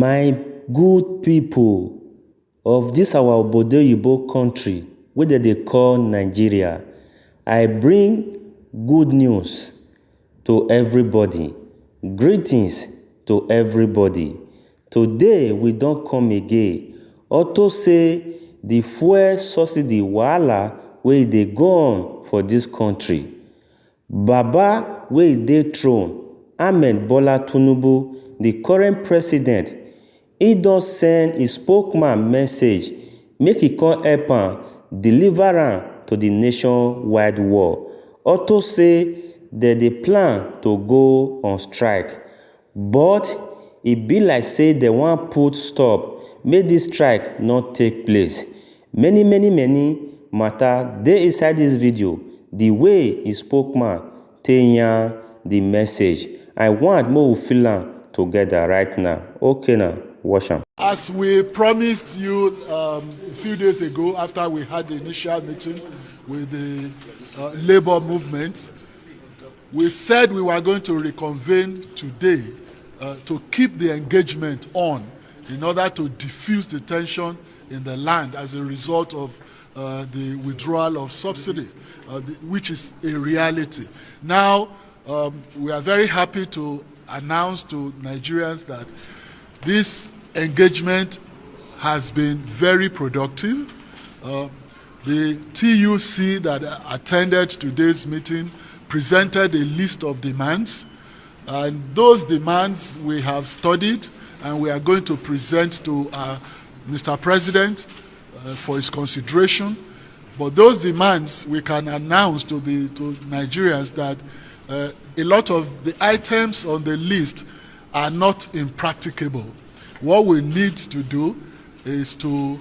My good people of this our obodoyibo country, wey they call Nigeria, I bring good news to everybody. Greetings to everybody. Today we don't come again. Auto say the fuel subsidy wahala wey dey go on for this country. Baba wey dey throne, Ahmed Bola Tinubu, the current president, he don send his spokesman message make he come help am deliver am to the nationwide war. Auto say dem dey plan to go on strike, but e be like say dem wan put stop make this strike not take place. Many matter dey inside this video. The way his spokesman take yarn the message, I want make we feel am together right now. Okay now, watch am. As we promised you a few days ago, after we had the initial meeting with the labor movement, we said we were going to reconvene today to keep the engagement on in order to diffuse the tension in the land as a result of the withdrawal of subsidy, which is a reality. Now, we are very happy to announce to Nigerians that this engagement has been very productive. The TUC that attended today's meeting presented a list of demands, and those demands we have studied and we are going to present to Mr. President for his consideration. But those demands, we can announce to Nigerians that a lot of the items on the list are not impracticable. What we need to do is to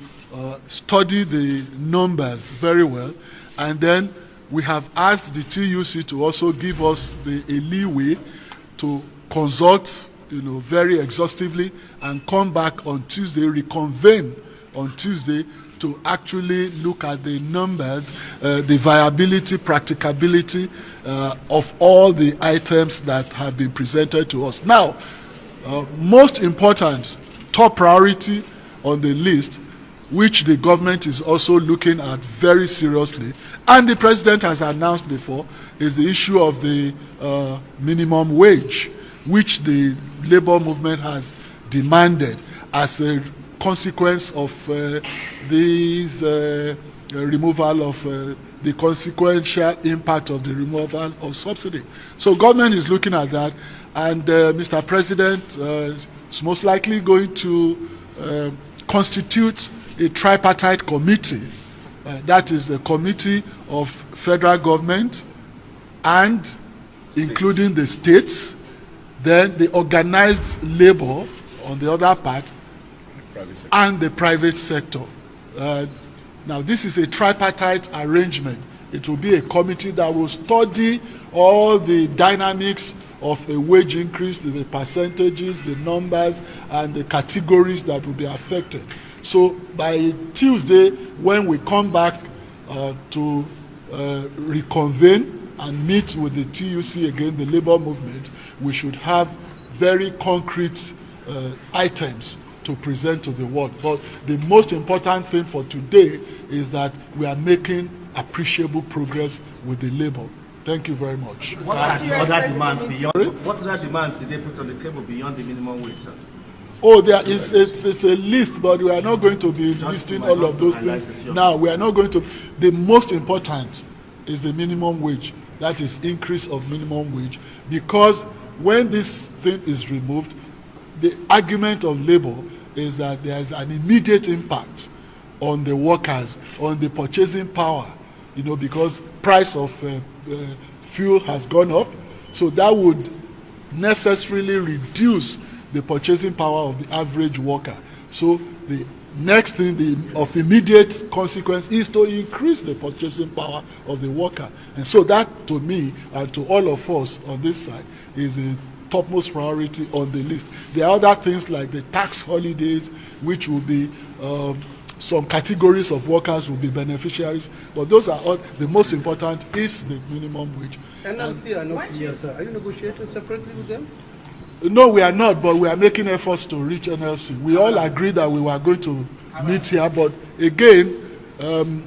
study the numbers very well, and then we have asked the TUC to also give us a leeway to consult, very exhaustively, and come back on Tuesday, reconvene on Tuesday to actually look at the numbers, the viability, practicability of all the items that have been presented to us. Now, most important, top priority on the list, which the government is also looking at very seriously, and the president has announced before, is the issue of the minimum wage, which the labor movement has demanded as a consequence of these removal of the consequential impact of the removal of subsidy. So government is looking at that, and Mr. President is most likely going to constitute a tripartite committee. That is the committee of federal government and including the states, then the organized labor on the other part, and the private sector. Now, this is a tripartite arrangement. It will be a committee that will study all the dynamics of a wage increase, the percentages, the numbers, and the categories that will be affected. So by Tuesday, when we come back to reconvene and meet with the TUC again, the labor movement, we should have very concrete items to present to the world. But the most important thing for today is that we are making appreciable progress with the labor. Thank you very much. What other demands did they put on the table beyond the minimum wage, sir? Oh, it's a list, but we are not going to be listing all of those things. Now, we are not going to. The most important is the minimum wage. That is increase of minimum wage. Because when this thing is removed, the argument of labor is that there is an immediate impact on the workers, on the purchasing power, because price of fuel has gone up. So that would necessarily reduce the purchasing power of the average worker. So the next thing of immediate consequence is to increase the purchasing power of the worker. And so that, to me and to all of us on this side, is a topmost priority on the list. There are other things like the tax holidays, which will be some categories of workers will be beneficiaries, but those are all. The most important is the minimum wage. NLC are not clear, sir. Are you negotiating separately with them? No, we are not, but we are making efforts to reach NLC. We all agreed that we were going to meet here, but again, in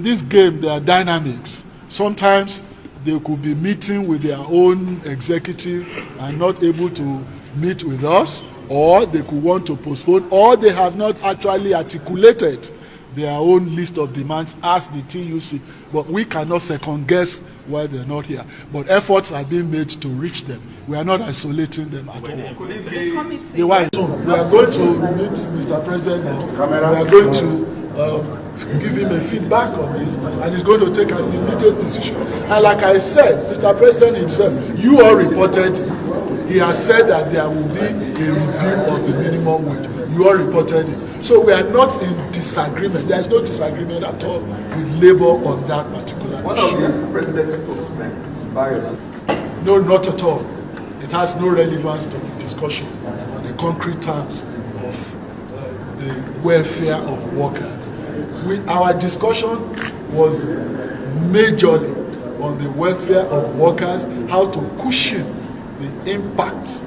this game, there are dynamics. Sometimes they could be meeting with their own executive and not able to meet with us, or they could want to postpone, or they have not actually articulated their own list of demands as the TUC, but we cannot second guess why they're not here. But efforts are being made to reach them. We are not isolating them at all. We are going to meet Mr. President now. We are going to give him a feedback on this, and he's going to take an immediate decision. And like I said, Mr. President himself, you all reported, he has said that there will be a review of the minimum wage. You all reported it. So we are not in disagreement. There is no disagreement at all with Labour on that particular issue. One of the president's spokesmen, no, not at all. It has no relevance to the discussion on the concrete terms of the welfare of workers. Our discussion was majorly on the welfare of workers, how to cushion the impact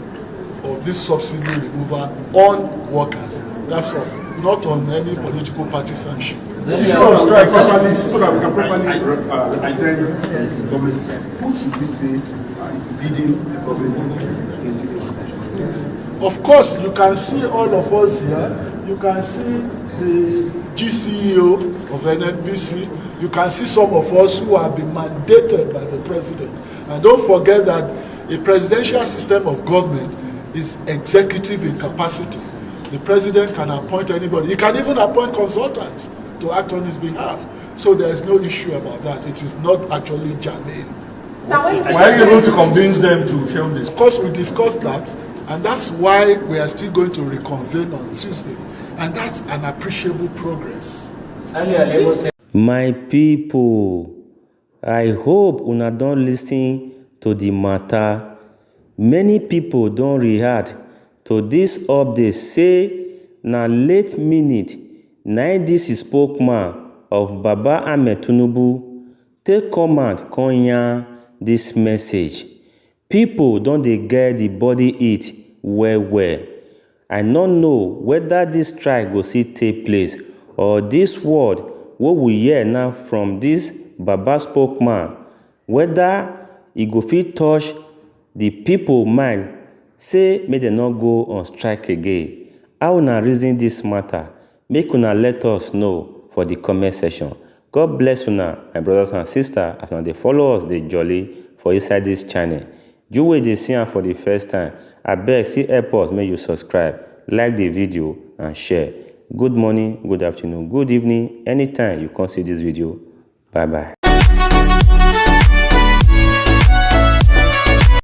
of this subsidy removal on workers. That's all. Not on any political partisanship. The issue of strike properly, so that we can properly represent the government. Who should we say is leading the government in this conversation? Of course, you can see all of us here. You can see the GCEO of NNPC. You can see some of us who have been mandated by the president. And don't forget that a presidential system of government is executive in capacity. The president can appoint anybody. He can even appoint consultants to act on his behalf. So there is no issue about that. It is not actually germane. Why are you able to convince them to show this? Of course, we discussed that, and that's why we are still going to reconvene on Tuesday. And that's an appreciable progress. My people, I hope una don listen to the matter. Many people don react to this update, say na late minute na this spokesman of Baba Ahmed Tinubu take command come yarn this message. People don dey get the body heat well well. I no know whether this strike go still take place or this word wey we hear now from this Baba spokesman, whether e go fit touch the people mind, say make dem no go on strike again. How una reason this matter? Make una let us know for the comment section. God bless una, my brothers and sisters, as una dey follow us dey jolly for inside this channel. You wey dey see am for the first time, abeg still help us make you subscribe, like the video and share. Good morning, good afternoon, good evening, anytime you come see this video. Bye bye.